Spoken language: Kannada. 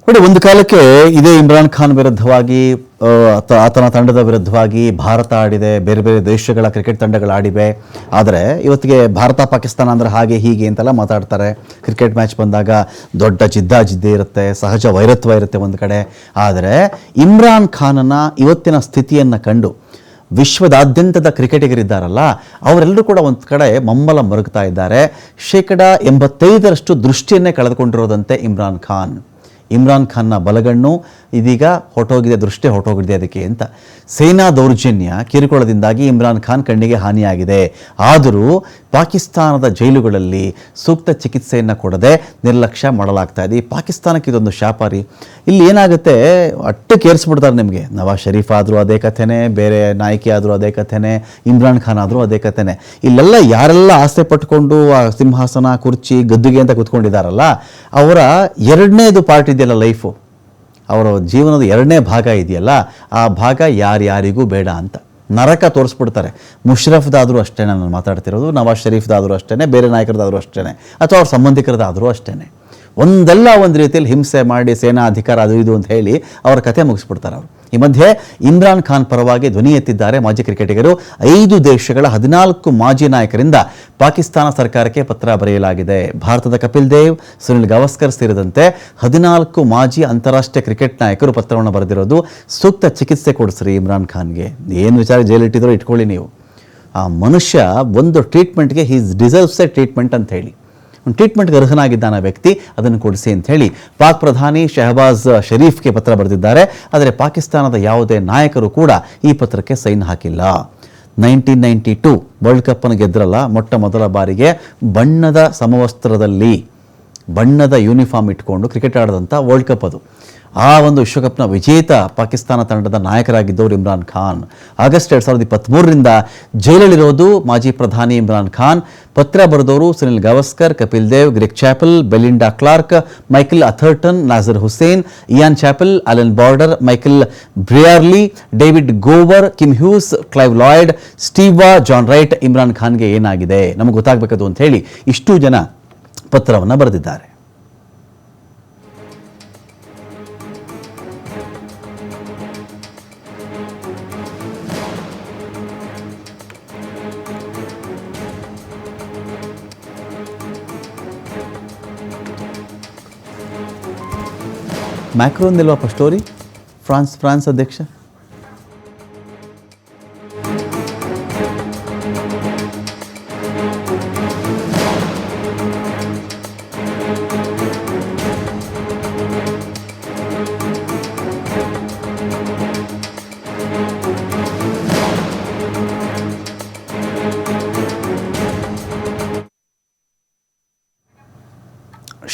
ನೋಡಿ, ಒಂದು ಕಾಲಕ್ಕೆ ಇದೇ ಇಮ್ರಾನ್ ಖಾನ್ ವಿರುದ್ಧವಾಗಿ ಆತನ ತಂಡದ ವಿರುದ್ಧವಾಗಿ ಭಾರತ ಆಡಿದೆ, ಬೇರೆ ಬೇರೆ ದೇಶಗಳ ಕ್ರಿಕೆಟ್ ತಂಡಗಳು ಆಡಿವೆ. ಆದರೆ ಇವತ್ತಿಗೆ ಭಾರತ ಪಾಕಿಸ್ತಾನ ಅಂದರೆ ಹಾಗೆ ಹೀಗೆ ಅಂತೆಲ್ಲ ಮಾತಾಡ್ತಾರೆ. ಕ್ರಿಕೆಟ್ ಮ್ಯಾಚ್ ಬಂದಾಗ ದೊಡ್ಡ ಜಿದ್ದೆ ಇರುತ್ತೆ, ಸಹಜ ವೈರತ್ವ ಇರುತ್ತೆ ಒಂದು ಕಡೆ. ಆದರೆ ಇಮ್ರಾನ್ ಖಾನನ ಇವತ್ತಿನ ಸ್ಥಿತಿಯನ್ನು ಕಂಡು ವಿಶ್ವದಾದ್ಯಂತದ ಕ್ರಿಕೆಟಿಗರಿದ್ದಾರಲ್ಲ, ಅವರೆಲ್ಲರೂ ಕೂಡ ಒಂದು ಕಡೆ ಮಮ್ಮಲ ಮರುಗ್ತಾ ಇದ್ದಾರೆ. 85% ದೃಷ್ಟಿಯನ್ನೇ ಕಳೆದುಕೊಂಡಿರೋದಂತೆ ಇಮ್ರಾನ್ ಖಾನ್ನ ಬಲಗಣ್ಣು ಇದೀಗ ದೃಷ್ಟಿ ಹೊರಟೋಗಿದೆ ಅದಕ್ಕೆ ಅಂತ. ಸೇನಾ ದೌರ್ಜನ್ಯ ಕಿರುಕುಳದಿಂದಾಗಿ ಇಮ್ರಾನ್ ಖಾನ್ ಕಣ್ಣಿಗೆ ಹಾನಿಯಾಗಿದೆ. ಆದರೂ ಪಾಕಿಸ್ತಾನದ ಜೈಲುಗಳಲ್ಲಿ ಸೂಕ್ತ ಚಿಕಿತ್ಸೆಯನ್ನು ಕೊಡದೆ ನಿರ್ಲಕ್ಷ್ಯ ಮಾಡಲಾಗ್ತಾ ಇದೆ. ಈ ಪಾಕಿಸ್ತಾನಕ್ಕೆ ಇದೊಂದು ಶಾಪಾರಿ. ಇಲ್ಲಿ ಏನಾಗುತ್ತೆ, ಕೇರಿಸ್ಬಿಡ್ತಾರೆ ನಿಮಗೆ. ನವಾಜ್ ಶರೀಫ್ ಆದರೂ ಅದೇ ಕಥೆನೇ, ಬೇರೆ ನಾಯಕಿ ಆದರೂ ಅದೇ ಕಥೆನೇ, ಇಮ್ರಾನ್ ಖಾನ್ ಆದರೂ ಅದೇ ಕಥೆನೇ. ಇಲ್ಲೆಲ್ಲ ಯಾರೆಲ್ಲ ಆಸೆ ಪಟ್ಕೊಂಡು ಆ ಸಿಂಹಾಸನ, ಕುರ್ಚಿ, ಗದ್ದುಗೆ ಅಂತ ಕೂತ್ಕೊಂಡಿದ್ದಾರಲ್ಲ, ಅವರ ಎರಡನೇದು ಪಾರ್ಟ್ ಇದೆಯಲ್ಲ, ಲೈಫು, ಅವರ ಜೀವನದ ಎರಡನೇ ಭಾಗ ಇದೆಯಲ್ಲ, ಆ ಭಾಗ ಯಾರ್ಯಾರಿಗೂ ಬೇಡ ಅಂತ ನರಕ ತೋರಿಸ್ಬಿಡ್ತಾರೆ. ಮುಷರಫ್ದಾದರೂ ಅಷ್ಟೇ ನಾನು ಮಾತಾಡ್ತಿರೋದು, ನವಾಜ್ ಶರೀಫ್ದಾದರೂ ಅಷ್ಟೇ, ಬೇರೆ ನಾಯಕರದಾದರೂ ಅಷ್ಟೇ, ಅಥವಾ ಅವ್ರ ಸಂಬಂಧಿಕರದಾದರೂ ಅಷ್ಟೇ. ಒಂದಲ್ಲ ಒಂದು ರೀತಿಯಲ್ಲಿ ಹಿಂಸೆ ಮಾಡಿ ಸೇನಾ ಅಧಿಕಾರ ಅದು ಇದು ಅಂತ ಹೇಳಿ ಅವರ ಕಥೆ ಮುಗಿಸ್ಬಿಡ್ತಾರೆ ಅವರು. ಈ ಮಧ್ಯೆ ಇಮ್ರಾನ್ ಖಾನ್ ಪರವಾಗಿ ಧ್ವನಿ ಎತ್ತಿದ್ದಾರೆ ಮಾಜಿ ಕ್ರಿಕೆಟಿಗರು. 5 ದೇಶಗಳ 14 ಮಾಜಿ ನಾಯಕರಿಂದ ಪಾಕಿಸ್ತಾನ ಸರ್ಕಾರಕ್ಕೆ ಪತ್ರ ಬರೆಯಲಾಗಿದೆ. ಭಾರತದ ಕಪಿಲ್ ದೇವ್, ಸುನಿಲ್ ಗವಾಸ್ಕರ್ ಸೇರಿದಂತೆ 14 ಮಾಜಿ ಅಂತಾರಾಷ್ಟ್ರೀಯ ಕ್ರಿಕೆಟ್ ನಾಯಕರು ಪತ್ರವನ್ನು ಬರೆದಿರೋದು. ಸೂಕ್ತ ಚಿಕಿತ್ಸೆ ಕೊಡಿಸ್ರಿ ಇಮ್ರಾನ್ ಖಾನ್ಗೆ. ಏನು ವಿಚಾರ ಜೈಲಿಟ್ಟಿದ್ರೋ ಇಟ್ಕೊಳ್ಳಿ ನೀವು. ಆ ಮನುಷ್ಯ ಒಂದು ಟ್ರೀಟ್ಮೆಂಟ್ಗೆ ಡಿಸರ್ವ್ಸ್ ಎ ಟ್ರೀಟ್ಮೆಂಟ್ ಅಂತ ಹೇಳಿ, ಒಂದು ಟ್ರೀಟ್ಮೆಂಟ್ಗೆ ಅರ್ಹನಾಗಿದ್ದಾನ ವ್ಯಕ್ತಿ, ಅದನ್ನು ಕೊಡಿಸಿ ಅಂತ ಹೇಳಿ ಪಾಕ್ ಪ್ರಧಾನಿ ಶಹಬಾಜ್ ಶರೀಫ್ಗೆ ಪತ್ರ ಬರೆದಿದ್ದಾರೆ. ಆದರೆ ಪಾಕಿಸ್ತಾನದ ಯಾವುದೇ ನಾಯಕರು ಕೂಡ ಈ ಪತ್ರಕ್ಕೆ ಸೈನ್ ಹಾಕಿಲ್ಲ. 1992 ವರ್ಲ್ಡ್ ಕಪ್ಪನ್ನು ಗೆದ್ರಲ್ಲ, ಮೊಟ್ಟ ಮೊದಲ ಬಾರಿಗೆ ಬಣ್ಣದ ಸಮವಸ್ತ್ರದಲ್ಲಿ ಬಣ್ಣದ ಯೂನಿಫಾರ್ಮ್ ಇಟ್ಕೊಂಡು ಕ್ರಿಕೆಟ್ ಆಡಿದಂಥ ವರ್ಲ್ಡ್ ಕಪ್ ಅದು. ಆ ಒಂದು ವಿಶ್ವಕಪ್ನ ವಿಜೇತ ಪಾಕಿಸ್ತಾನ ತಂಡದ ನಾಯಕರಾಗಿದ್ದವರು ಇಮ್ರಾನ್ ಖಾನ್. ಆಗಸ್ಟ್ 2023ರಿಂದ ಜೈಲಲ್ಲಿರೋದು ಮಾಜಿ ಪ್ರಧಾನಿ ಇಮ್ರಾನ್ ಖಾನ್. ಪತ್ರ ಬರೆದವರು Sunil Gavaskar, Kapil Dev, Greg Chappell, Belinda Clark, Michael Atherton, Nasser Hussain, Ian Chappell, Allan Border, Michael Brearley, David Gower, Kim Hughes, Clive Lloyd, Steve Waugh, John Wright. Imran ಖಾನ್ಗೆ ಏನಾಗಿದೆ ನಮಗೆ ಗೊತ್ತಾಗಬೇಕದು ಅಂತ ಹೇಳಿ ಇಷ್ಟು ಜನ ಪತ್ರವನ್ನು ಬರೆದಿದ್ದಾರೆ. Macaron ಇಲ್ವಪ್ಪ story? ಫ್ರಾನ್ಸ್ ಅಧ್ಯಕ್ಷ